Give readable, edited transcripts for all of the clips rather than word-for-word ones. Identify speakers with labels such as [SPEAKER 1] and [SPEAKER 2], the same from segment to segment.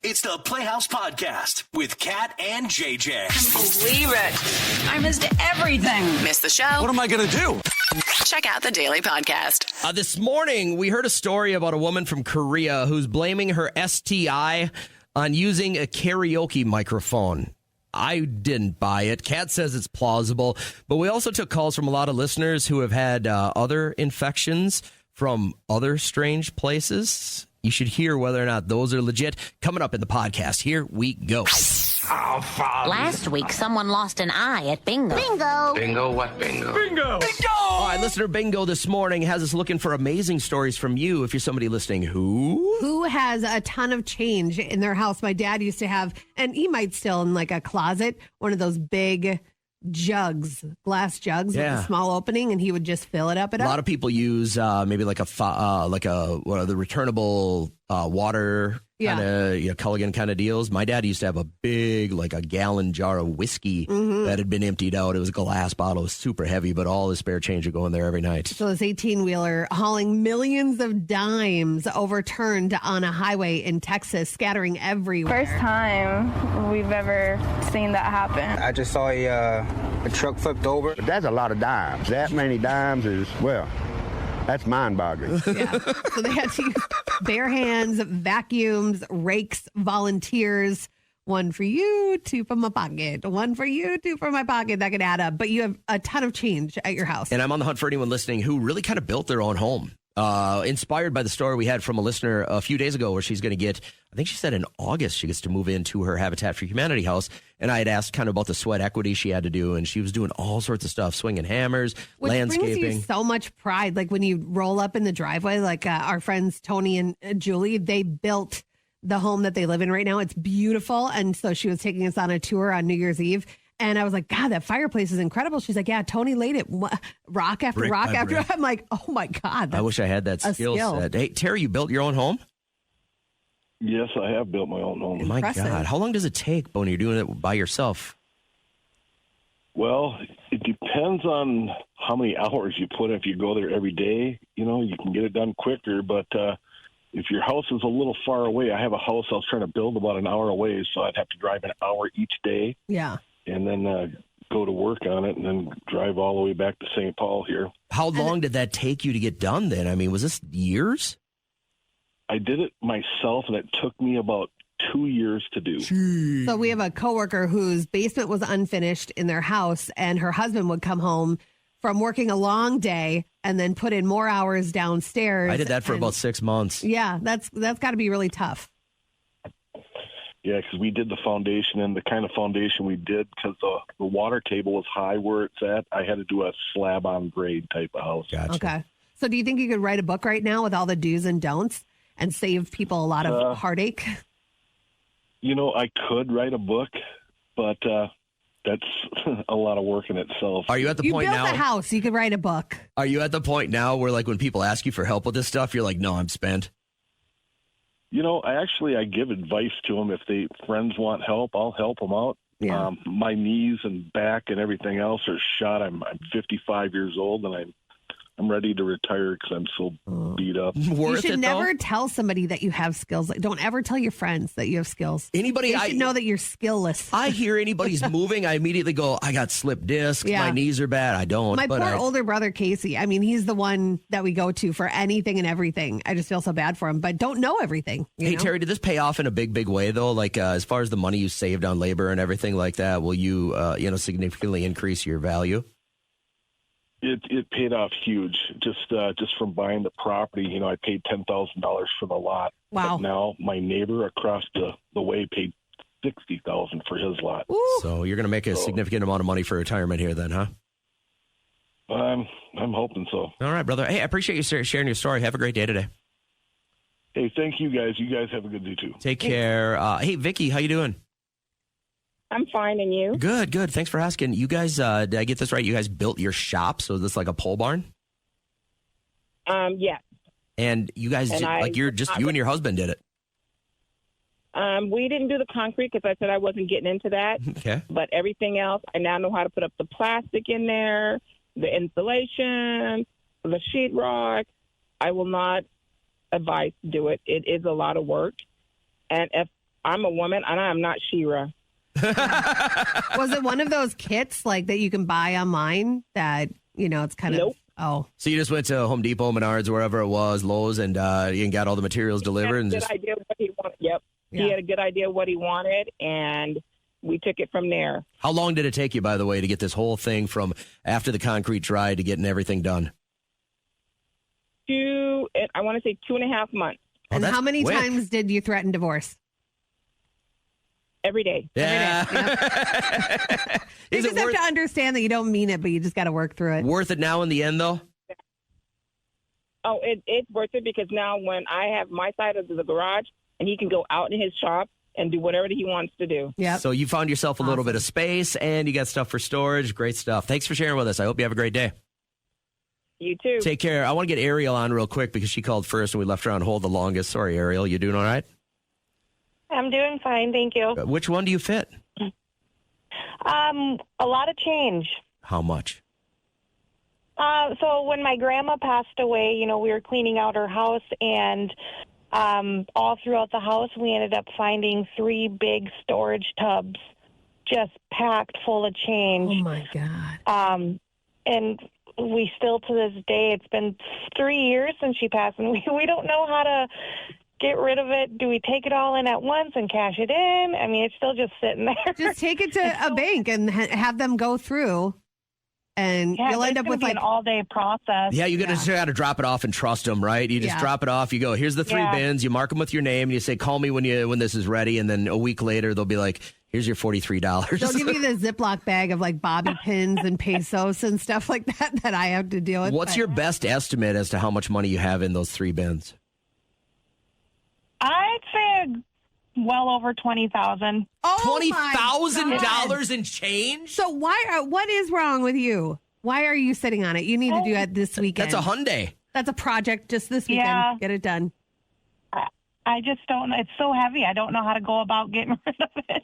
[SPEAKER 1] It's the Playhouse Podcast with Kat and JJ.
[SPEAKER 2] Believe it. I missed everything.
[SPEAKER 3] Missed the show?
[SPEAKER 4] What am I going to do?
[SPEAKER 3] Check out the Daily Podcast.
[SPEAKER 5] This morning, we heard a story about a woman from Korea who's blaming her STI on using a karaoke microphone. I didn't buy it. Kat says it's plausible, but we also took calls from a lot of listeners who have had other infections from other strange places. You should hear whether or not those are legit. Coming up in the podcast. Here we go.
[SPEAKER 6] Last week, someone lost an eye at bingo.
[SPEAKER 7] Bingo!
[SPEAKER 4] Bingo what bingo?
[SPEAKER 5] Bingo! Bingo! All right, listener Bingo this morning has us looking for amazing stories from you. If you're somebody listening, who
[SPEAKER 7] has a ton of change in their house. My dad used to have, and he might still in like a closet, one of those big jugs, glass jugs with a small opening, and he would just fill it up.
[SPEAKER 5] A lot of people use maybe like the returnable water kind of Culligan kind of deals. My dad used to have a big, like a gallon jar of whiskey that had been emptied out. It was a glass bottle. It was super heavy, but all the spare change would go in there every night.
[SPEAKER 7] So this 18-wheeler hauling millions of dimes overturned on a highway in Texas, scattering everywhere.
[SPEAKER 8] First time we've ever seen that happen.
[SPEAKER 9] I just saw a truck flipped over.
[SPEAKER 10] That's a lot of dimes. That many dimes is, well, that's mind-boggling.
[SPEAKER 7] Yeah. So they had to use bare hands, vacuums, rakes, volunteers. One for you, two from my pocket. One for you, two from my pocket. That could add up. But you have a ton of change at your house.
[SPEAKER 5] And I'm on the hunt for anyone listening who really kind of built their own home. Inspired by the story we had from a listener a few days ago where she's going to get, I think she said in August, she gets to move into her Habitat for Humanity house. And I had asked kind of about the sweat equity she had to do. And she was doing all sorts of stuff, swinging hammers, landscaping.
[SPEAKER 7] Which brings you so much pride. Like when you roll up in the driveway, like our friends Tony and Julie, they built the home that they live in right now. It's beautiful. And so she was taking us on a tour on New Year's Eve. And I was like, God, that fireplace is incredible. She's like, yeah, Tony laid it rock after
[SPEAKER 5] brick
[SPEAKER 7] rock after.
[SPEAKER 5] brick.
[SPEAKER 7] I'm like, oh my God.
[SPEAKER 5] I wish I had that skill set. Hey, Terry, you built your own home?
[SPEAKER 11] Yes, I have built my own home.
[SPEAKER 5] My
[SPEAKER 7] Impressive.
[SPEAKER 5] God. How long does it take when you're doing it by yourself?
[SPEAKER 11] Well, it depends on how many hours you put in. If you go there every day, you can get it done quicker. But if your house is a little far away, I have a house I was trying to build about an hour away, so I'd have to drive an hour each day.
[SPEAKER 7] Yeah.
[SPEAKER 11] And then go to work on it and then drive all the way back to St. Paul here.
[SPEAKER 5] How long did that take you to get done then? I mean, was this years?
[SPEAKER 11] I did it myself, and it took me about 2 years to do.
[SPEAKER 7] So we have a coworker whose basement was unfinished in their house, and her husband would come home from working a long day and then put in more hours downstairs.
[SPEAKER 5] I did that for about 6 months.
[SPEAKER 7] Yeah, that's got to be really tough.
[SPEAKER 11] Yeah, because we did the foundation, and the kind of foundation we did, because the water table was high where it's at, I had to do a slab-on-grade type of house.
[SPEAKER 5] Gotcha.
[SPEAKER 7] Okay. So do you think you could write a book right now with all the do's and don'ts and save people a lot of heartache?
[SPEAKER 11] I could write a book, but that's a lot of work in itself.
[SPEAKER 5] Are you at the point now?
[SPEAKER 7] You built a house. You could write a book.
[SPEAKER 5] Are you at the point now where, like, when people ask you for help with this stuff, you're like, no, I'm spent?
[SPEAKER 11] I give advice to them. If friends want help, I'll help them out.
[SPEAKER 7] Yeah.
[SPEAKER 11] My knees and back and everything else are shot. I'm 55 years old, and I'm ready to retire because I'm so beat up.
[SPEAKER 7] You should never tell somebody that you have skills. Like, don't ever tell your friends that you have skills. They should know that you're skillless.
[SPEAKER 5] I hear anybody's moving, I immediately go, I got slipped discs. Yeah. My knees are bad. I don't.
[SPEAKER 7] My poor older brother, Casey. I mean, he's the one that we go to for anything and everything. I just feel so bad for him, but don't know everything.
[SPEAKER 5] Hey, Terry, did this pay off in a big, big way, though? Like, as far as the money you saved on labor and everything like that, will you, significantly increase your value?
[SPEAKER 11] It paid off huge just from buying the property. I paid $10,000 for the lot.
[SPEAKER 7] Wow.
[SPEAKER 11] But now my neighbor across the way paid $60,000 for his lot.
[SPEAKER 7] Ooh.
[SPEAKER 5] So you're going to make a significant amount of money for retirement here then, huh?
[SPEAKER 11] I'm hoping so.
[SPEAKER 5] All right, brother. Hey, I appreciate you sharing your story. Have a great day today.
[SPEAKER 11] Hey, thank you guys. You guys have a good day too.
[SPEAKER 5] Take care. Hey, Vicky, how you doing?
[SPEAKER 8] I'm fine, and you?
[SPEAKER 5] Good. Thanks for asking. You guys, did I get this right? You guys built your shop, so is this like a pole barn?
[SPEAKER 8] Yes.
[SPEAKER 5] And you guys, you and your husband did it?
[SPEAKER 8] We didn't do the concrete because I said I wasn't getting into that.
[SPEAKER 5] Okay.
[SPEAKER 8] But everything else, I now know how to put up the plastic in there, the insulation, the sheetrock. I will not advise to do it. It is a lot of work. And if I'm a woman, and I am not She-Ra.
[SPEAKER 7] Was it one of those kits like that you can buy online that, it's kind
[SPEAKER 8] Nope.
[SPEAKER 7] of,
[SPEAKER 5] So you just went to Home Depot, Menards, wherever it was, Lowe's, and you got all the materials delivered? And
[SPEAKER 8] He had a good idea what he wanted. Yep.
[SPEAKER 7] Yeah.
[SPEAKER 8] He had a good idea what he wanted, and we took it from there.
[SPEAKER 5] How long did it take you, by the way, to get this whole thing from after the concrete dried to getting everything done?
[SPEAKER 8] I want to say 2.5 months.
[SPEAKER 7] and
[SPEAKER 5] that's
[SPEAKER 7] how many
[SPEAKER 5] quick.
[SPEAKER 7] times did you threaten divorce?
[SPEAKER 8] Every day.
[SPEAKER 5] Yeah.
[SPEAKER 7] You
[SPEAKER 5] Is
[SPEAKER 7] just
[SPEAKER 5] it
[SPEAKER 7] have to understand that you don't mean it, but you just got to work through it.
[SPEAKER 5] worth it now in the end, though?
[SPEAKER 8] Oh, it's worth it because now when I have my side of the garage, and he can go out in his shop and do whatever he wants to do.
[SPEAKER 7] Yeah.
[SPEAKER 5] So you found yourself a little bit of space, and you got stuff for storage. Great stuff. Thanks for sharing with us. I hope you have a great day.
[SPEAKER 8] You too.
[SPEAKER 5] Take care. I want to get Ariel on real quick because she called first, and we left her on hold the longest. Sorry, Ariel. You doing all right?
[SPEAKER 12] I'm doing fine, thank you.
[SPEAKER 5] Which one do you fit?
[SPEAKER 12] A lot of change.
[SPEAKER 5] How much?
[SPEAKER 12] So when my grandma passed away, we were cleaning out her house, and all throughout the house, we ended up finding 3 big storage tubs just packed full of change.
[SPEAKER 7] Oh, my God.
[SPEAKER 12] And we still, to this day, it's been 3 years since she passed, and we don't know how to get rid of it. Do we take it all in at once and cash it in? I mean, it's still just sitting there.
[SPEAKER 7] Just take it to a bank and have them go through, and you'll end up with
[SPEAKER 12] an all-day process.
[SPEAKER 5] Yeah, you got to drop it off and trust them, right? You just drop it off. You go, here's the 3 bins. You mark them with your name, and you say, call me when this is ready. And then a week later, they'll be like, here's your $43.
[SPEAKER 7] They'll give you the Ziploc bag of like bobby pins and pesos and stuff like that I have to deal with.
[SPEAKER 5] What's your best estimate as to how much money you have in those 3 bins?
[SPEAKER 12] I'd say well over $20,000.
[SPEAKER 7] Oh,
[SPEAKER 5] $20,000 in change?
[SPEAKER 7] So what is wrong with you? Why are you sitting on it? You need to do it this weekend.
[SPEAKER 5] That's a Hyundai.
[SPEAKER 7] That's a project just this weekend.
[SPEAKER 12] Yeah.
[SPEAKER 7] Get it done.
[SPEAKER 12] I just don't know. It's so heavy. I don't know how to go about getting rid of it.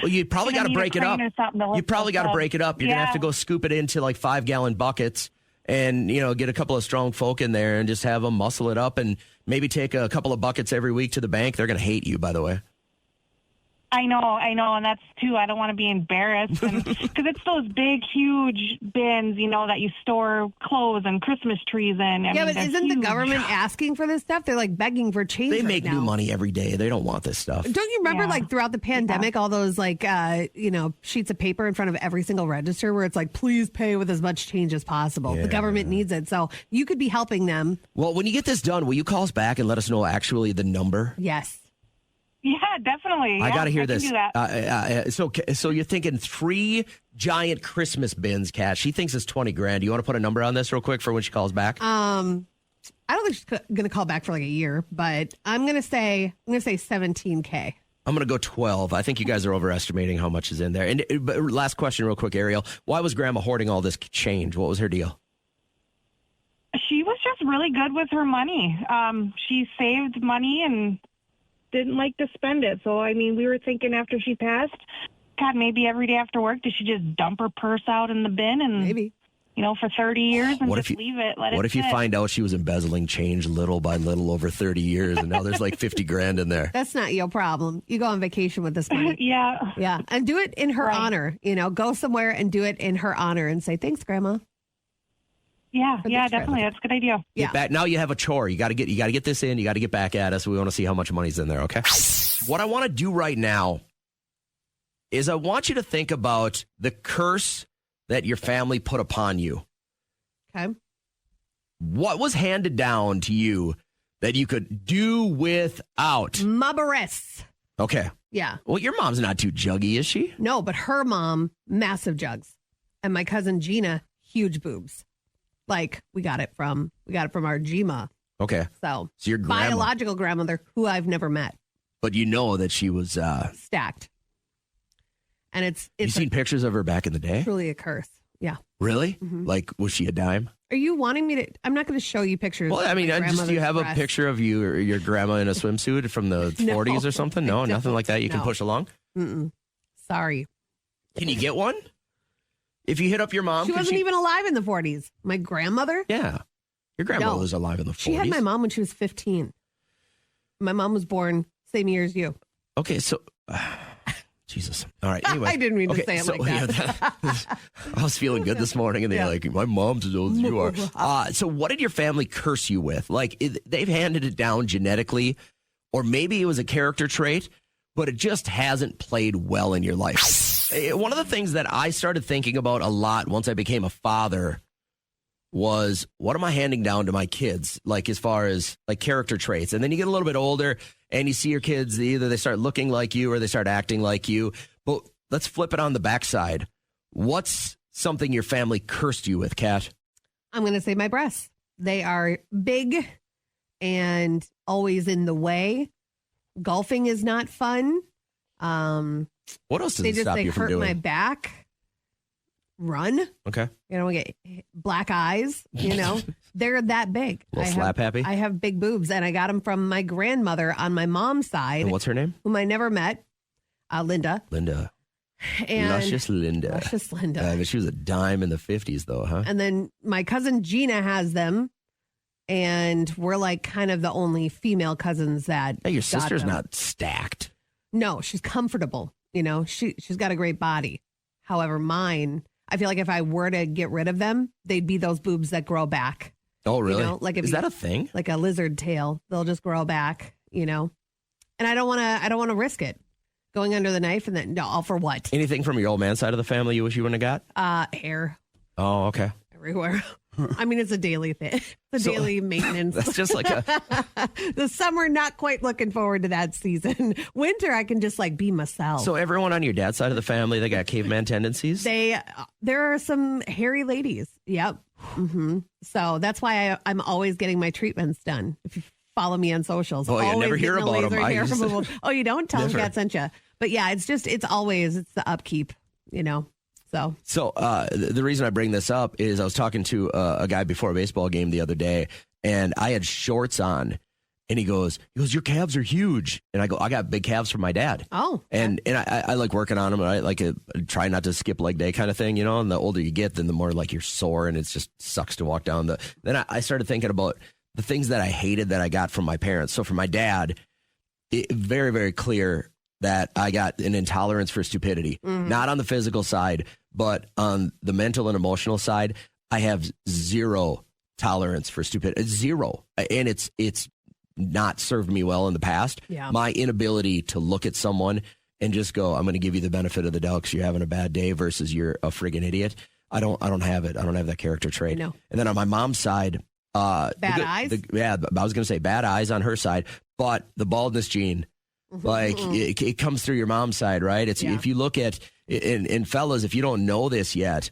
[SPEAKER 5] You probably got to break it up. You probably got to break it up. You're going to have to go scoop it into like 5-gallon buckets and, get a couple of strong folk in there and just have them muscle it up and maybe take a couple of buckets every week to the bank. They're going to hate you, by the way.
[SPEAKER 12] I know, and that's too. I don't want to be embarrassed because it's those big, huge bins, that you store clothes and Christmas trees in.
[SPEAKER 7] But isn't the government asking for this stuff? They're like begging for change.
[SPEAKER 5] They
[SPEAKER 7] right
[SPEAKER 5] make
[SPEAKER 7] now.
[SPEAKER 5] new money every day. They don't want this stuff.
[SPEAKER 7] Don't you remember, like throughout the pandemic, all those sheets of paper in front of every single register where it's like, please pay with as much change as possible.
[SPEAKER 5] Yeah.
[SPEAKER 7] The government needs it, so you could be helping them.
[SPEAKER 5] Well, when you get this done, will you call us back and let us know actually the number?
[SPEAKER 7] Yes.
[SPEAKER 12] Yeah, definitely.
[SPEAKER 5] I got to hear
[SPEAKER 12] can
[SPEAKER 5] this.
[SPEAKER 12] do that.
[SPEAKER 5] So you're thinking 3 giant Christmas bins, Kat. She thinks it's $20,000. Do you want to put a number on this real quick for when she calls back?
[SPEAKER 7] I don't think she's going to call back for like a year, but I'm going to say $17,000.
[SPEAKER 5] I'm going to go 12. I think you guys are overestimating how much is in there. And but last question real quick, Ariel. Why was Grandma hoarding all this change? What was her deal?
[SPEAKER 12] She was just really good with her money. She saved money and didn't like to spend it. So, we were thinking after she passed, God, maybe every day after work, did she just dump her purse out in the bin and
[SPEAKER 7] maybe,
[SPEAKER 12] for 30 years and
[SPEAKER 5] What
[SPEAKER 12] just
[SPEAKER 5] if you-
[SPEAKER 12] leave it, let it
[SPEAKER 5] What if you
[SPEAKER 12] sit?
[SPEAKER 5] find out she was embezzling change little by little over 30 years and now there's like $50,000 in there?
[SPEAKER 7] that's not your problem. You go on vacation with this money.
[SPEAKER 12] Yeah.
[SPEAKER 7] Yeah. And do it in her honor. Go somewhere and do it in her honor and say, thanks, Grandma.
[SPEAKER 12] Yeah,
[SPEAKER 7] For the
[SPEAKER 12] definitely. That's a good idea.
[SPEAKER 7] Yeah.
[SPEAKER 5] Get back. Now you have a chore. You got to get this in. You got to get back at us. We want to see how much money's in there. Okay. What I want to do right now is I want you to think about the curse that your family put upon you.
[SPEAKER 7] Okay.
[SPEAKER 5] What was handed down to you that you could do without?
[SPEAKER 7] Mubberis.
[SPEAKER 5] Okay.
[SPEAKER 7] Yeah.
[SPEAKER 5] Well, your mom's not too juggy, is she?
[SPEAKER 7] No, but her mom, massive jugs. And my cousin Gina, huge boobs. Like we got it from our Gma.
[SPEAKER 5] Okay.
[SPEAKER 7] So
[SPEAKER 5] your grandma,
[SPEAKER 7] biological grandmother who I've never met.
[SPEAKER 5] but you know that she was.
[SPEAKER 7] Stacked. And it's
[SPEAKER 5] you seen pictures of her back in the day?
[SPEAKER 7] truly a curse. Yeah.
[SPEAKER 5] Really?
[SPEAKER 7] Mhm.
[SPEAKER 5] Like, was she a dime?
[SPEAKER 7] Are you wanting me to? I'm not going to show you pictures.
[SPEAKER 5] Well, I mean,
[SPEAKER 7] of my
[SPEAKER 5] do you have a
[SPEAKER 7] grandmother's
[SPEAKER 5] picture of you or your grandma in a swimsuit from the
[SPEAKER 7] No,
[SPEAKER 5] 40s or something? No,
[SPEAKER 7] I
[SPEAKER 5] nothing like that. You can
[SPEAKER 7] no.
[SPEAKER 5] push along.
[SPEAKER 7] Mm-mm. Sorry.
[SPEAKER 5] Can you get one? If you hit up your mom,
[SPEAKER 7] She wasn't even alive in the 40s. My grandmother?
[SPEAKER 5] Yeah, your grandmother
[SPEAKER 7] No.
[SPEAKER 5] was alive in the 40s.
[SPEAKER 7] She had my mom when she was 15. My mom was born same year as you.
[SPEAKER 5] Okay, so Jesus. All right. Anyway,
[SPEAKER 7] I didn't mean to say it like that.
[SPEAKER 5] I was feeling good this morning, and they're like, "My mom's as old as you are." So, what did your family curse you with? Like, they've handed it down genetically, or maybe it was a character trait, but it just hasn't played well in your life. One of the things that I started thinking about a lot once I became a father was, what am I handing down to my kids, like as far as like character traits? And then you get a little bit older and you see your kids, either they start looking like you or they start acting like you. But let's flip it on the backside. What's something your family cursed you with, Kat?
[SPEAKER 7] I'm going to say my breasts. They are big and always in the way. Golfing is not fun.
[SPEAKER 5] What else does
[SPEAKER 7] they
[SPEAKER 5] it
[SPEAKER 7] just
[SPEAKER 5] stop
[SPEAKER 7] they
[SPEAKER 5] you from
[SPEAKER 7] hurt
[SPEAKER 5] doing?
[SPEAKER 7] my back. Run.
[SPEAKER 5] Okay.
[SPEAKER 7] You know, we get black eyes, you know, they're that big.
[SPEAKER 5] A little slap happy?
[SPEAKER 7] I have big boobs, and I got them from my grandmother on my mom's side.
[SPEAKER 5] And what's her name?
[SPEAKER 7] Whom I never met, Linda.
[SPEAKER 5] Linda.
[SPEAKER 7] And
[SPEAKER 5] Luscious Linda.
[SPEAKER 7] Luscious Linda.
[SPEAKER 5] But she was a dime in the 50s, though, huh?
[SPEAKER 7] And then my cousin Gina has them, and we're like kind of the only female cousins that.
[SPEAKER 5] Hey, your
[SPEAKER 7] got
[SPEAKER 5] sister's
[SPEAKER 7] them.
[SPEAKER 5] not stacked.
[SPEAKER 7] No, she's comfortable. You know, she's got a great body. However, mine, I feel like if I were to get rid of them, they'd be those boobs that grow back.
[SPEAKER 5] Oh, really?
[SPEAKER 7] You know, like
[SPEAKER 5] Is that a thing?
[SPEAKER 7] Like a lizard tail, they'll just grow back. You know, and I don't want to risk it going under the knife, and then all for what?
[SPEAKER 5] Anything from your old man side of the family you wish you wouldn't have got?
[SPEAKER 7] Hair
[SPEAKER 5] Oh, okay.
[SPEAKER 7] everywhere. I mean, it's a daily thing. It's a daily maintenance.
[SPEAKER 5] That's just like a.
[SPEAKER 7] The summer, not quite looking forward to that season. Winter, I can just like be myself.
[SPEAKER 5] So everyone on your dad's side of the family, they got caveman tendencies?
[SPEAKER 7] There are some hairy ladies. Yep. Mm-hmm. So that's why I'm always getting my treatments done. If you follow me on socials,
[SPEAKER 5] Oh, you
[SPEAKER 7] always
[SPEAKER 5] never hear
[SPEAKER 7] getting the
[SPEAKER 5] about them.
[SPEAKER 7] laser
[SPEAKER 5] I
[SPEAKER 7] hair
[SPEAKER 5] just-
[SPEAKER 7] removal. Oh, you don't? Tell them
[SPEAKER 5] Never.
[SPEAKER 7] Kat sent you. But yeah, it's the upkeep, you know.
[SPEAKER 5] So the reason I bring this up is I was talking to a guy before a baseball game the other day, and I had shorts on, and he goes, your calves are huge. And I go, I got big calves from my dad.
[SPEAKER 7] Oh.
[SPEAKER 5] And I like working on them. And I like try not to skip leg day kind of thing, you know. And the older you get, then the more like you're sore, and it just sucks to walk down the. Then I started thinking about the things that I hated that I got from my parents. So from my dad, very, very clear that I got an intolerance for stupidity, not on the physical side, but on the mental and emotional side. I have zero tolerance for stupidity, zero. And it's not served me well in the past.
[SPEAKER 7] Yeah.
[SPEAKER 5] My inability to look at someone and just go, I'm going to give you the benefit of the doubt because you're having a bad day versus you're a friggin' idiot. I don't have it. I don't have that character trait.
[SPEAKER 7] No.
[SPEAKER 5] And then on my mom's side,
[SPEAKER 7] Bad eyes?
[SPEAKER 5] I was going to say bad eyes on her side, but the baldness gene, like it comes through your mom's side, right? It's if you look at, and fellas, if you don't know this yet,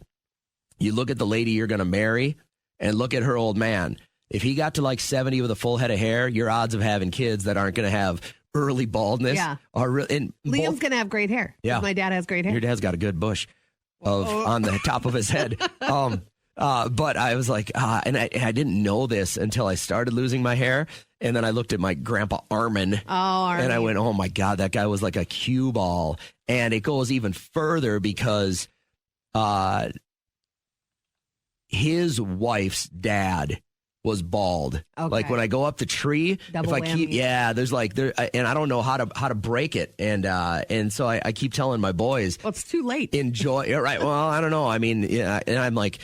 [SPEAKER 5] you look at the lady you're going to marry and look at her old man. If he got to like 70 with a full head of hair, your odds of having kids that aren't going to have early baldness are real. And
[SPEAKER 7] Liam's going to have great hair.
[SPEAKER 5] Yeah.
[SPEAKER 7] My dad has great hair.
[SPEAKER 5] Your dad's got a good bush on the top of his head. But I was like, and I didn't know this until I started losing my hair. And then I looked at my grandpa Armin. And I went, oh my God, that guy was like a cue ball. And it goes even further because his wife's dad was bald.
[SPEAKER 7] Okay.
[SPEAKER 5] Like when I go up the tree,
[SPEAKER 7] Double
[SPEAKER 5] if I keep,
[SPEAKER 7] whammy.
[SPEAKER 5] there's like there, and I don't know how to break it, and so I keep telling my boys,
[SPEAKER 7] well, it's too late.
[SPEAKER 5] Enjoy. Yeah, right. Well, I don't know. I mean, yeah, and I'm like,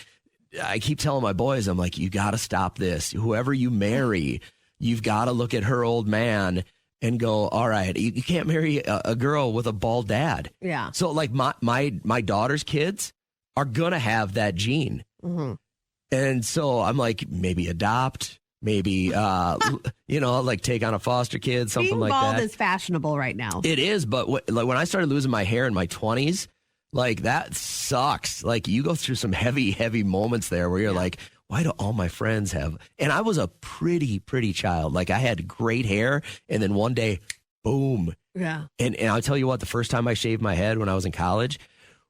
[SPEAKER 5] I keep telling my boys, I'm like, you got to stop this. Whoever you marry, you've got to look at her old man and go, all right, you can't marry a girl with a bald dad.
[SPEAKER 7] Yeah.
[SPEAKER 5] So like my daughter's kids are gonna have that gene.
[SPEAKER 7] Mm-hmm.
[SPEAKER 5] And so I'm like, maybe adopt, maybe, like take on a foster kid, something
[SPEAKER 7] Being
[SPEAKER 5] like
[SPEAKER 7] bald
[SPEAKER 5] that.
[SPEAKER 7] is fashionable right now.
[SPEAKER 5] It is, but like when I started losing my hair in my 20s, like that sucks. Like you go through some heavy, heavy moments there where you're like, why do all my friends have? And I was a pretty child. Like I had great hair, and then one day, boom.
[SPEAKER 7] Yeah.
[SPEAKER 5] And I'll tell you what, the first time I shaved my head when I was in college,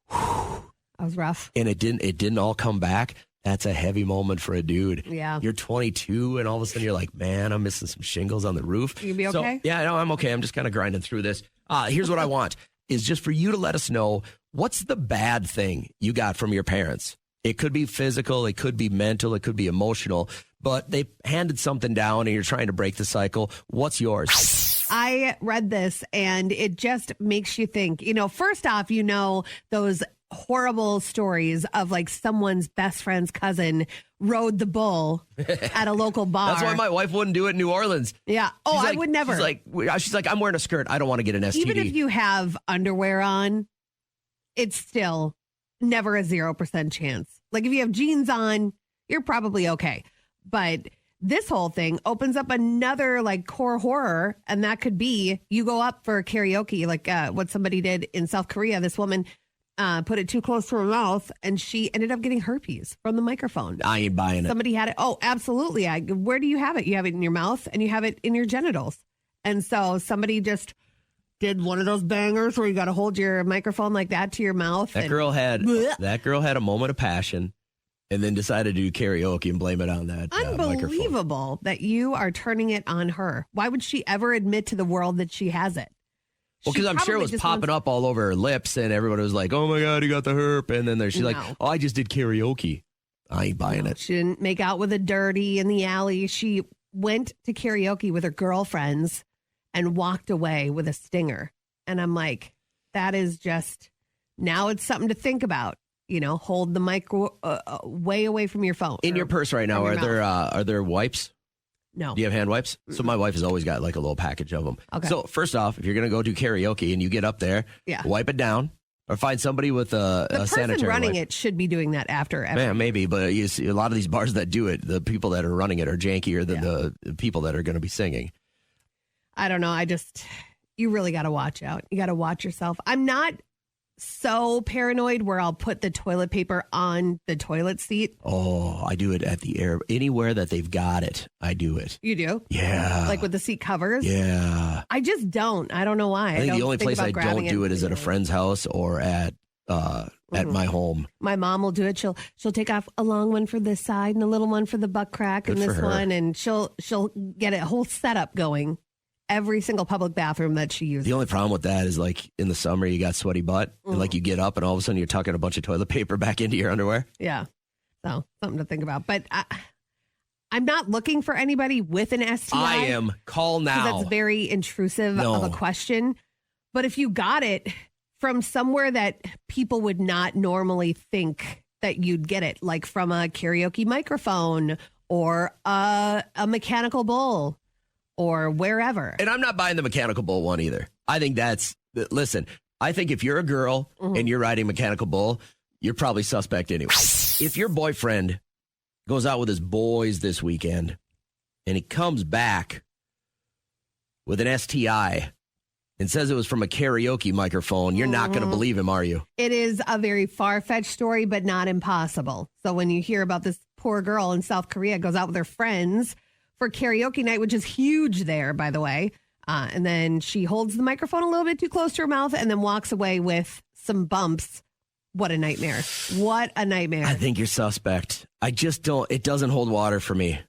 [SPEAKER 7] That was rough.
[SPEAKER 5] and it didn't all come back. That's a heavy moment for a dude.
[SPEAKER 7] Yeah.
[SPEAKER 5] You're 22 and all of a sudden you're like, man, I'm missing some shingles on the roof.
[SPEAKER 7] You be okay?
[SPEAKER 5] Yeah, no, I'm okay. I'm just kind of grinding through this. Here's what I want is just for you to let us know what's the bad thing you got from your parents. It could be physical. It could be mental. It could be emotional. but they handed something down and you're trying to break the cycle. What's yours?
[SPEAKER 7] I read this and it just makes you think, first off, those horrible stories of like someone's best friend's cousin rode the bull at a local bar.
[SPEAKER 5] That's why my wife wouldn't do it in New Orleans.
[SPEAKER 7] Yeah. Oh, I would never.
[SPEAKER 5] She's like, I'm wearing a skirt. I don't want to get an STD.
[SPEAKER 7] Even if you have underwear on, it's still never a 0% chance. Like if you have jeans on, you're probably okay. But this whole thing opens up another like core horror. And that could be you go up for karaoke, like what somebody did in South Korea. This woman put it too close to her mouth and she ended up getting herpes from the microphone.
[SPEAKER 5] I ain't buying it.
[SPEAKER 7] Somebody had it. Oh, absolutely. Where do you have it? You have it in your mouth and you have it in your genitals. And so somebody just did one of those bangers where you got to hold your microphone like that to your mouth.
[SPEAKER 5] That girl had a moment of passion and then decided to do karaoke and blame it on that
[SPEAKER 7] Unbelievable
[SPEAKER 5] microphone.
[SPEAKER 7] That you are turning it on her. Why would she ever admit to the world that she has it?
[SPEAKER 5] Well, because I'm sure it was popping up all over her lips and everyone was like, oh my God, you got the herp. And then she's like, oh, I just did karaoke. I ain't buying it.
[SPEAKER 7] She didn't make out with a dirty in the alley. She went to karaoke with her girlfriends and walked away with a stinger. And I'm like, that is just, now it's something to think about. Hold the mic way away from your phone.
[SPEAKER 5] In your purse right now, are there wipes?
[SPEAKER 7] No.
[SPEAKER 5] Do you have hand wipes? Mm-mm. So my wife has always got like a little package of them. Okay. So first off, if you're going to go do karaoke and you get up there, wipe it down or find somebody with a sanitary wipe. The person running
[SPEAKER 7] it should be doing that after.
[SPEAKER 5] Yeah, maybe. But you see a lot of these bars that do it, the people that are running it are jankier than the people that are going to be singing.
[SPEAKER 7] I don't know. You really got to watch out. You got to watch yourself. I'm not so paranoid where I'll put the toilet paper on the toilet seat.
[SPEAKER 5] Oh, I do it at the anywhere that they've got it. I do it.
[SPEAKER 7] You do?
[SPEAKER 5] Yeah.
[SPEAKER 7] Like with the seat covers?
[SPEAKER 5] Yeah.
[SPEAKER 7] I just don't. I don't know why.
[SPEAKER 5] I think the only place I don't do it is at a friend's house or at my home.
[SPEAKER 7] My mom will do it. She'll take off a long one for this side and a little one for the butt crack and this one, and she'll get a whole setup going. Every single public bathroom that she uses.
[SPEAKER 5] The only problem with that is like in the summer, you got sweaty butt. And like you get up and all of a sudden you're tucking a bunch of toilet paper back into your underwear.
[SPEAKER 7] Yeah. So something to think about. But I'm not looking for anybody with an STI.
[SPEAKER 5] I am. Call now.
[SPEAKER 7] That's very intrusive of a question. But if you got it from somewhere that people would not normally think that you'd get it, like from a karaoke microphone or a mechanical bull, or wherever.
[SPEAKER 5] And I'm not buying the mechanical bull one either. I think listen, I think if you're a girl and you're riding mechanical bull, you're probably suspect anyway. If your boyfriend goes out with his boys this weekend and he comes back with an STI and says it was from a karaoke microphone, you're not going to believe him, are you?
[SPEAKER 7] It is a very far-fetched story, but not impossible. So when you hear about this poor girl in South Korea goes out with her friends for karaoke night, which is huge there, by the way. And then she holds the microphone a little bit too close to her mouth and then walks away with some bumps. What a nightmare. What a nightmare.
[SPEAKER 5] I think you're suspect. I just don't, it doesn't hold water for me.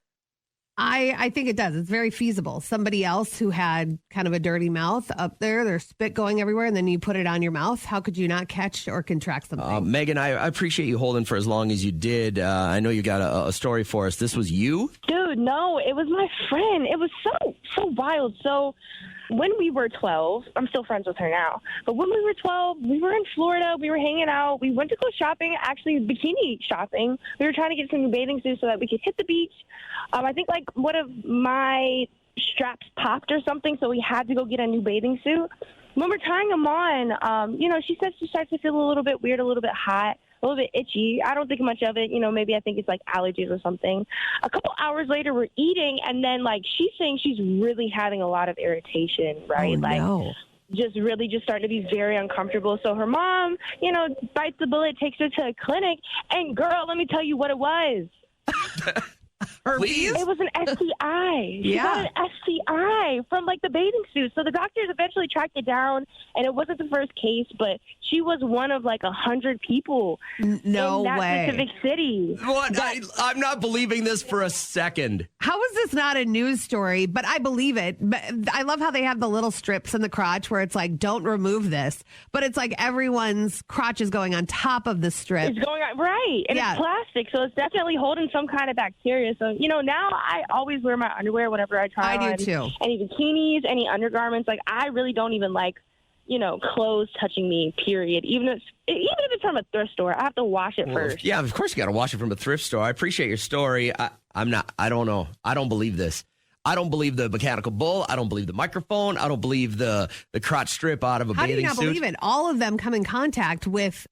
[SPEAKER 7] I think it does. It's very feasible. Somebody else who had kind of a dirty mouth up there, there's spit going everywhere, and then you put it on your mouth. How could you not catch or contract something?
[SPEAKER 5] Megan, I appreciate you holding for as long as you did. I know you got a story for us. This was you?
[SPEAKER 13] Dude, no, it was my friend. It was so wild. So when we were 12, I'm still friends with her now, but when we were 12, we were in Florida. We were hanging out. We went to go shopping, actually bikini shopping. We were trying to get some new bathing suits so that we could hit the beach. I think like one of my straps popped or something, so we had to go get a new bathing suit. When we're tying them on, she says she starts to feel a little bit weird, a little bit hot, a little bit itchy. I don't think much of it. Maybe I think it's like allergies or something. A couple hours later, we're eating, and then like she's saying she's really having a lot of irritation, right?
[SPEAKER 7] Oh, no.
[SPEAKER 13] Just starting to be very uncomfortable. So her mom, bites the bullet, takes her to a clinic, and girl, let me tell you what it was.
[SPEAKER 5] Please?
[SPEAKER 13] It was an STI. She got an STI from like the bathing suit. So the doctors eventually tracked it down, and it wasn't the first case, but she was one of like 100 people
[SPEAKER 7] no
[SPEAKER 13] in that
[SPEAKER 7] way.
[SPEAKER 13] specific city.
[SPEAKER 5] What? I'm not believing this for a second.
[SPEAKER 7] How is this not a news story? But I believe it. But I love how they have the little strips in the crotch where it's like, don't remove this. But it's like everyone's crotch is going on top of the strip.
[SPEAKER 13] It's going on, right. And it's plastic, so it's definitely holding some kind of bacteria. So now I always wear my underwear whenever I try on.
[SPEAKER 7] I do too.
[SPEAKER 13] Any bikinis, any undergarments. Like, I really don't even like, clothes touching me, period. Even if it's from a thrift store, I have to wash it first.
[SPEAKER 5] Yeah, of course you got to wash it from a thrift store. I appreciate your story. I don't know. I don't believe this. I don't believe the mechanical bull. I don't believe the microphone. I don't believe the crotch strip out of a
[SPEAKER 7] How
[SPEAKER 5] bathing
[SPEAKER 7] do you not
[SPEAKER 5] suit.
[SPEAKER 7] believe it? All of them come in contact with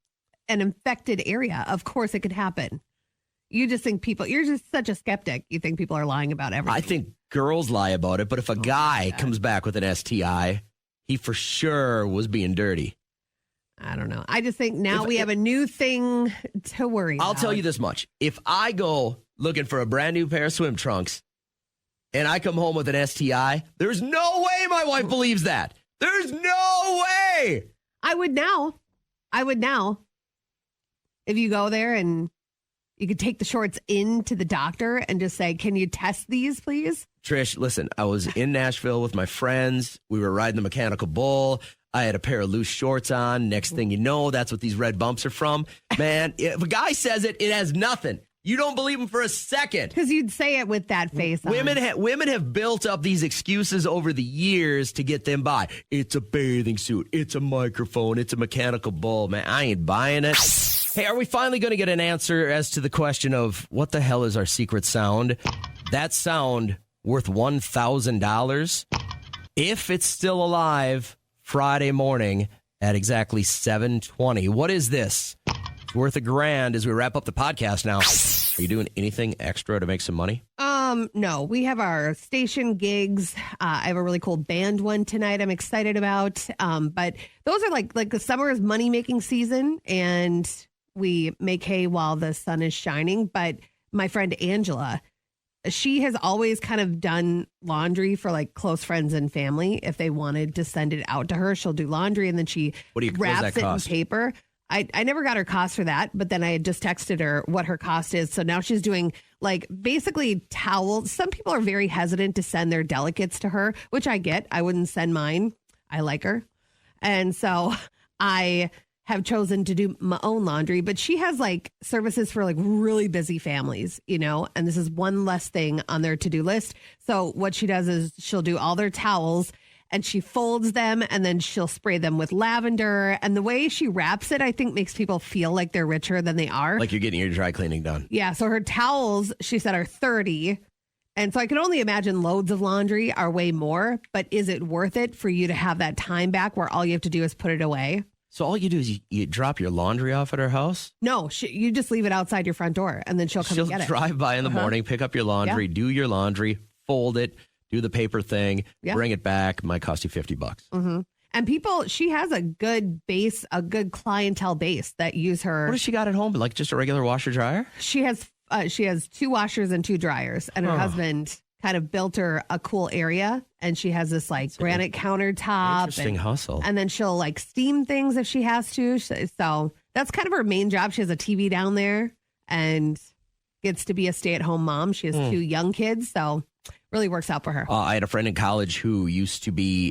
[SPEAKER 7] an infected area. Of course it could happen. You just think you're just such a skeptic. You think people are lying about everything.
[SPEAKER 5] I think girls lie about it, but if a guy comes back with an STI, he for sure was being dirty.
[SPEAKER 7] I don't know. I just think now we have a new thing to worry about.
[SPEAKER 5] I'll tell you this much. If I go looking for a brand new pair of swim trunks and I come home with an STI, there's no way my wife believes that. There's no way.
[SPEAKER 7] I would now. If you go there and you could take the shorts into the doctor and just say, can you test these, please?
[SPEAKER 5] Trish, listen, I was in Nashville with my friends. We were riding the mechanical bull. I had a pair of loose shorts on. Next thing you know, that's what these red bumps are from. Man, if a guy says it, it has nothing. You don't believe him for a second.
[SPEAKER 7] Because you'd say it with that face on.
[SPEAKER 5] Women have built up these excuses over the years to get them by. It's a bathing suit. It's a microphone. It's a mechanical bull. Man, I ain't buying it. Hey, are we finally going to get an answer as to the question of what the hell is our secret sound? That sound worth $1,000? If it's still alive Friday morning at exactly 7:20. What is this? It's worth $1,000 as we wrap up the podcast now. Are you doing anything extra to make some money?
[SPEAKER 7] No, we have our station gigs. I have a really cool band one tonight I'm excited about. But those are like the summer is money making season and we make hay while the sun is shining. But my friend Angela, she has always kind of done laundry for like close friends and family. If they wanted to send it out to her, she'll do laundry and then she wraps it in paper. I never got her cost for that, but then I had just texted her what her cost is. So now she's doing like basically towels. Some people are very hesitant to send their delicates to her, which I get. I wouldn't send mine. I like her. And so I have chosen to do my own laundry, but she has like services for like really busy families, and this is one less thing on their to-do list. So what she does is she'll do all their towels and she folds them and then she'll spray them with lavender. And the way she wraps it, I think makes people feel like they're richer than they are.
[SPEAKER 5] Like you're getting your dry cleaning done.
[SPEAKER 7] Yeah. So her towels, she said, are $30. And so I can only imagine loads of laundry are way more, but is it worth it for you to have that time back where all you have to do is put it away?
[SPEAKER 5] So all you do is you drop your laundry off at her house?
[SPEAKER 7] No, you just leave it outside your front door and then she'll come and get it.
[SPEAKER 5] She'll drive by in the morning, pick up your laundry, do your laundry, fold it, do the paper thing, bring it back. Might cost you $50.
[SPEAKER 7] Mm-hmm. And she has a good base, a good clientele base that use her.
[SPEAKER 5] What does she got at home? Like just a regular washer dryer?
[SPEAKER 7] She has 2 washers and 2 dryers, and her husband kind of built her a cool area, and she has this like granite countertop.
[SPEAKER 5] Interesting hustle.
[SPEAKER 7] And then she'll like steam things if she has to. So that's kind of her main job. She has a TV down there and gets to be a stay-at-home mom. She has 2 young kids, so really works out for her.
[SPEAKER 5] I had a friend in college who used to be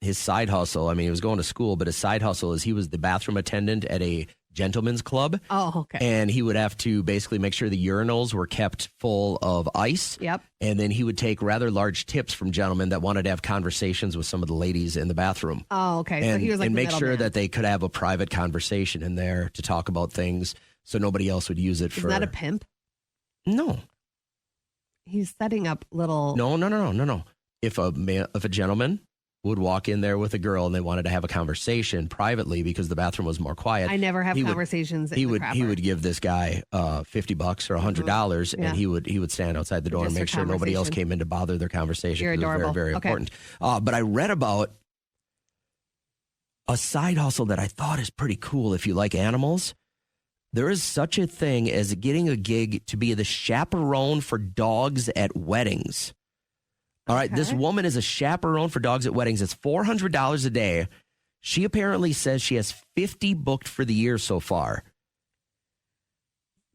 [SPEAKER 5] his side hustle. I mean, he was going to school, but his side hustle is he was the bathroom attendant at a gentleman's club.
[SPEAKER 7] Oh, okay.
[SPEAKER 5] And he would have to basically make sure the urinals were kept full of ice.
[SPEAKER 7] Yep.
[SPEAKER 5] And then he would take rather large tips from gentlemen that wanted to have conversations with some of the ladies in the bathroom.
[SPEAKER 7] Oh, okay.
[SPEAKER 5] And,
[SPEAKER 7] so he was like
[SPEAKER 5] and
[SPEAKER 7] the
[SPEAKER 5] make sure
[SPEAKER 7] middleman.
[SPEAKER 5] that they could have a private conversation in there to talk about things so nobody else would use it for.
[SPEAKER 7] Isn't that a pimp?
[SPEAKER 5] No.
[SPEAKER 7] He's setting up little.
[SPEAKER 5] No. If a gentleman would walk in there with a girl and they wanted to have a conversation privately because the bathroom was more quiet.
[SPEAKER 7] I never have conversations.
[SPEAKER 5] He would give this guy $50 or $100, and he would stand outside the door and make sure nobody else came in to bother their conversation.
[SPEAKER 7] You're adorable.
[SPEAKER 5] It was very, very
[SPEAKER 7] Okay.
[SPEAKER 5] important. But I read about a side hustle that I thought is pretty cool if you like animals. There is such a thing as getting a gig to be the chaperone for dogs at weddings. All right, this woman is a chaperone for dogs at weddings. It's $400 a day. She apparently says she has 50 booked for the year so far.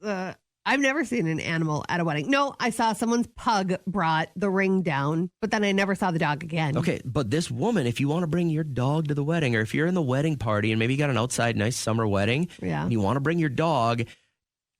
[SPEAKER 7] I've never seen an animal at a wedding. No, I saw someone's pug brought the ring down, but then I never saw the dog again.
[SPEAKER 5] Okay, but this woman, if you want to bring your dog to the wedding, or if you're in the wedding party and maybe you got an outside nice summer wedding, and you want to bring your dog,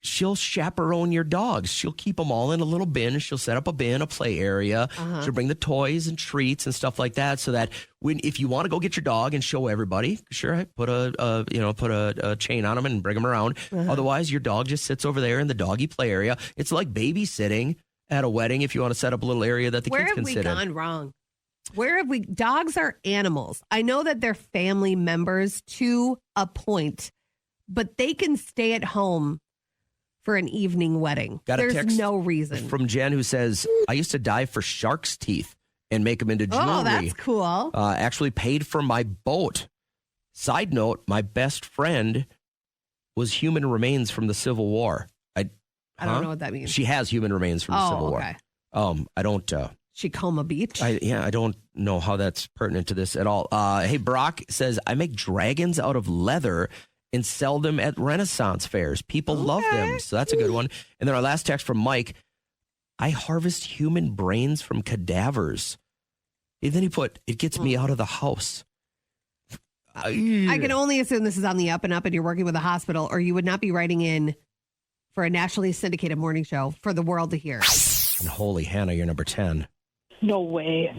[SPEAKER 5] she'll chaperone your dogs. She'll keep them all in a little bin. She'll set up a bin, a play area. She'll bring the toys and treats and stuff like that, so that if you want to go get your dog and show everybody, sure, put a chain on them and bring them around. Otherwise, your dog just sits over there in the doggy play area. It's like babysitting at a wedding if you want to set up a little area that the kids can sit in.
[SPEAKER 7] Where have we gone wrong? Where have we? Dogs are animals. I know that they're family members to a point, but they can stay at home for an evening wedding. There's no reason.
[SPEAKER 5] From Jen, who says, I used to dive for shark's teeth and make them into jewelry.
[SPEAKER 7] Oh, that's cool.
[SPEAKER 5] Actually paid for my boat. Side note, my best friend was human remains from the Civil War. I
[SPEAKER 7] don't know what that means.
[SPEAKER 5] She has human remains from the Civil War. I don't...
[SPEAKER 7] Chicoma Beach?
[SPEAKER 5] I don't know how that's pertinent to this at all. Hey, Brock says, I make dragons out of leather and sell them at Renaissance fairs. People love them. So that's a good one. And then our last text from Mike, I harvest human brains from cadavers. And then he put, it gets me out of the house.
[SPEAKER 7] I can only assume this is on the up and up and you're working with a hospital, or you would not be writing in for a nationally syndicated morning show for the world to hear.
[SPEAKER 5] And holy Hannah, you're number 10.
[SPEAKER 13] No way.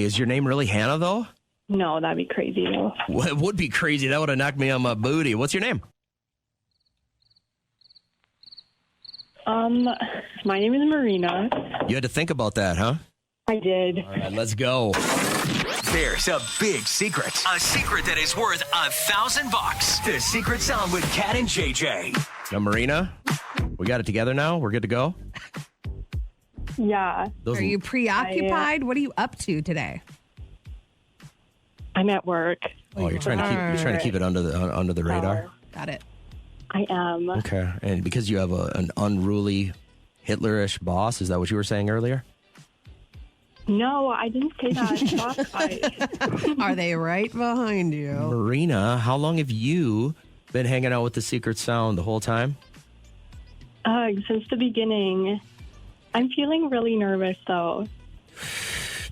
[SPEAKER 5] Is your name really Hannah, though?
[SPEAKER 13] No, that'd be crazy, though.
[SPEAKER 5] Well, it would be crazy. That would have knocked me on my booty. What's your name?
[SPEAKER 13] My name is Marina.
[SPEAKER 5] You had to think about that, huh?
[SPEAKER 13] I did.
[SPEAKER 5] All right, let's go.
[SPEAKER 1] There's a big secret. A secret that is worth $1,000. The Secret Sound with Kat and JJ.
[SPEAKER 5] Now, Marina, we got it together now? We're good to go?
[SPEAKER 13] Yeah.
[SPEAKER 7] Are you preoccupied? What are you up to today?
[SPEAKER 13] I'm at work.
[SPEAKER 5] Oh, you're trying to keep it under the radar?
[SPEAKER 7] Got it.
[SPEAKER 13] I am.
[SPEAKER 5] Okay. And because you have an unruly Hitlerish boss, is that what you were saying earlier?
[SPEAKER 13] No, I didn't say that.
[SPEAKER 7] Are they right behind you?
[SPEAKER 5] Marina, how long have you been hanging out with the Secret Sound? The whole time?
[SPEAKER 13] Since the beginning. I'm feeling really nervous, though.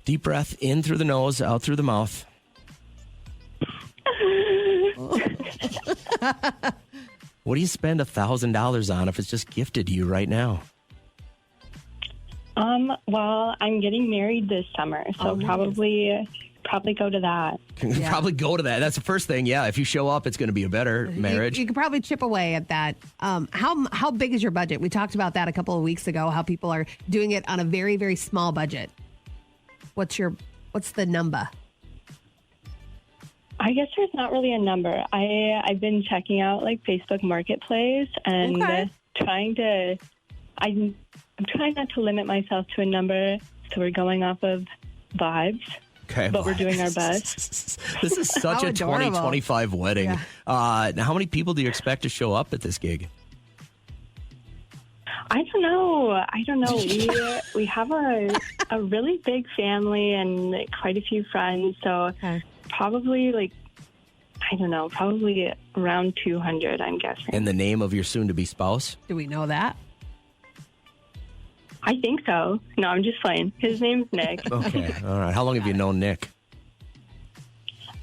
[SPEAKER 5] Deep breath in through the nose, out through the mouth. What do you spend $1,000 on if it's just gifted to you right now?
[SPEAKER 13] Well, I'm getting married this summer, so probably go to that.
[SPEAKER 7] Yeah.
[SPEAKER 5] Probably go to that. That's the first thing. Yeah, if you show up, it's going to be a better marriage.
[SPEAKER 7] You could probably chip away at that. How big is your budget? We talked about that a couple of weeks ago. How people are doing it on a very, very small budget. What's the number?
[SPEAKER 13] I guess there's not really a number. I've been checking out like Facebook Marketplace and I'm trying not to limit myself to a number, so we're going off of vibes.
[SPEAKER 5] Okay,
[SPEAKER 13] but we're doing our best.
[SPEAKER 5] This is such a 2025 wedding.
[SPEAKER 7] Yeah.
[SPEAKER 5] Now, how many people do you expect to show up at this gig?
[SPEAKER 13] I don't know. We have a really big family and quite a few friends, so probably around 200, I'm guessing.
[SPEAKER 5] In the name of your soon-to-be spouse?
[SPEAKER 7] Do we know that?
[SPEAKER 13] I think so. No, I'm just playing. His name's Nick.
[SPEAKER 5] Okay, all right. How long have you known Nick?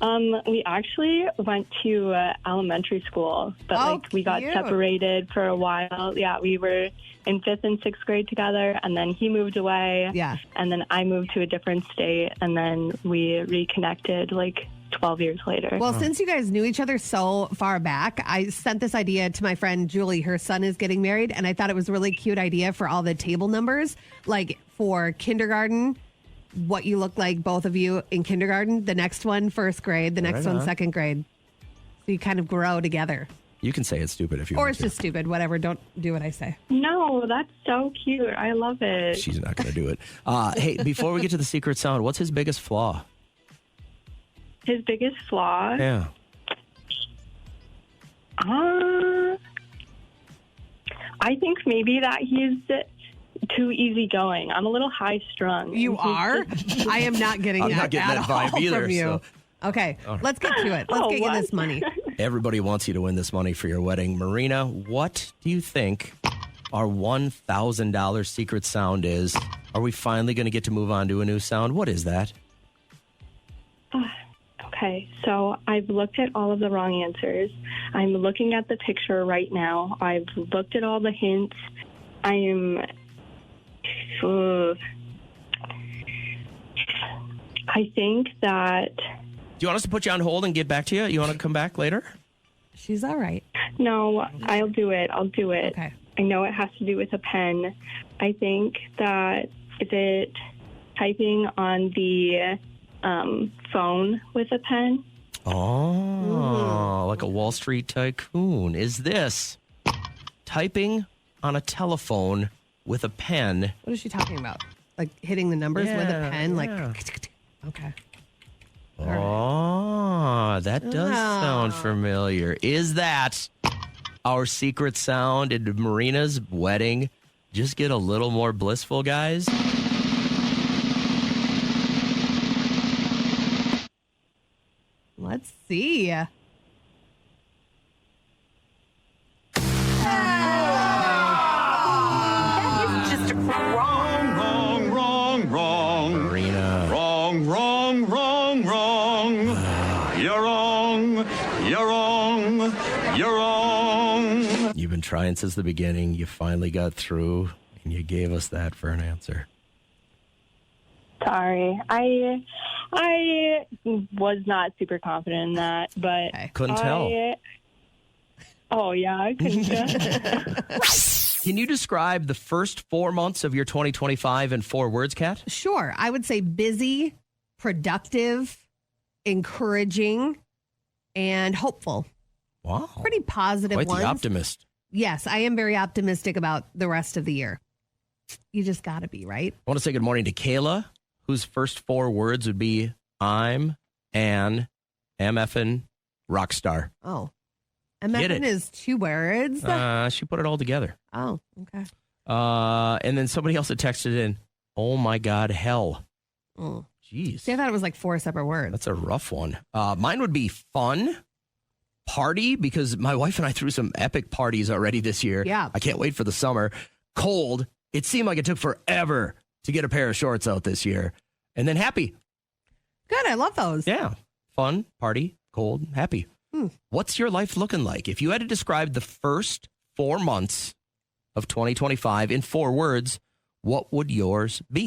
[SPEAKER 13] We actually went to elementary school, but we got separated for a while. Yeah, we were in 5th and 6th grade together, and then he moved away.
[SPEAKER 7] Yeah.
[SPEAKER 13] And then I moved to a different state, and then we reconnected 12 years later.
[SPEAKER 7] Well, since you guys knew each other so far back, I sent this idea to my friend Julie. Her son is getting married, and I thought it was a really cute idea for all the table numbers, like for kindergarten, what you look like, both of you in kindergarten, the next one, 1st grade, the next one, 2nd grade. So you kind of grow together.
[SPEAKER 5] You can say it's stupid if you
[SPEAKER 7] or
[SPEAKER 5] want
[SPEAKER 7] it's just stupid, whatever. Don't do what I say.
[SPEAKER 13] No, that's so cute. I love it.
[SPEAKER 5] She's not going to do it. Hey, before we get to the Secret Sound, what's his biggest flaw?
[SPEAKER 13] His biggest flaw?
[SPEAKER 5] Yeah.
[SPEAKER 13] I think maybe that he's too easygoing. I'm a little high strung.
[SPEAKER 7] You are? I am not getting that
[SPEAKER 5] vibe either.
[SPEAKER 7] From you.
[SPEAKER 5] So.
[SPEAKER 7] Okay, let's get to it. Let's get you this money.
[SPEAKER 5] Everybody wants you to win this money for your wedding. Marina, what do you think our $1,000 Secret Sound is? Are we finally going to get to move on to a new sound? What is that?
[SPEAKER 13] Okay. Okay, so I've looked at all of the wrong answers. I'm looking at the picture right now. I've looked at all the hints. I am... I think that...
[SPEAKER 5] Do you want us to put you on hold and get back to you? You want to come back later?
[SPEAKER 7] She's all right.
[SPEAKER 13] No, I'll do it.
[SPEAKER 7] Okay.
[SPEAKER 13] I know it has to do with a pen. I think that... Is it typing on the phone with a pen?
[SPEAKER 5] Oh, like a Wall Street tycoon. Is this typing on a telephone with a pen?
[SPEAKER 7] What is she talking about? Like hitting the numbers with a pen? Like, okay.
[SPEAKER 5] Oh, that does sound familiar. Is that our secret sound at Marina's wedding? Just get a little more blissful, guys.
[SPEAKER 7] Let's see.
[SPEAKER 13] That is just wrong.
[SPEAKER 4] Wrong.
[SPEAKER 5] Marina.
[SPEAKER 4] Wrong. You're wrong.
[SPEAKER 5] You've been trying since the beginning. You finally got through, and you gave us that for an answer.
[SPEAKER 13] Sorry. I was not super confident in that, but...
[SPEAKER 5] Couldn't tell.
[SPEAKER 13] Oh, yeah, I couldn't tell.
[SPEAKER 5] Can you describe the first 4 months of your 2025 in 4 words, Kat?
[SPEAKER 7] Sure. I would say busy, productive, encouraging, and hopeful.
[SPEAKER 5] Wow.
[SPEAKER 7] Pretty positive
[SPEAKER 5] Quite
[SPEAKER 7] ones.
[SPEAKER 5] the optimist.
[SPEAKER 7] Yes, I am very optimistic about the rest of the year. You just got to be, right?
[SPEAKER 5] I want to say good morning to Kayla, whose first 4 words would be I'm an MFN rock star.
[SPEAKER 7] Oh.
[SPEAKER 5] Get it.
[SPEAKER 7] MFN is 2 words.
[SPEAKER 5] She put it all together.
[SPEAKER 7] Oh, okay.
[SPEAKER 5] And then somebody else had texted in, oh my God, hell.
[SPEAKER 7] Oh.
[SPEAKER 5] Jeez.
[SPEAKER 7] See, I thought it was like 4 separate words.
[SPEAKER 5] That's a rough one. Mine would be fun, party, because my wife and I threw some epic parties already this year.
[SPEAKER 7] Yeah.
[SPEAKER 5] I can't wait for the summer. Cold. It seemed like it took forever to get a pair of shorts out this year. And then happy.
[SPEAKER 7] Good. I love those.
[SPEAKER 5] Yeah. Fun, party, cold, happy. What's your life looking like? If you had to describe the first 4 months of 2025 in 4 words, what would yours be?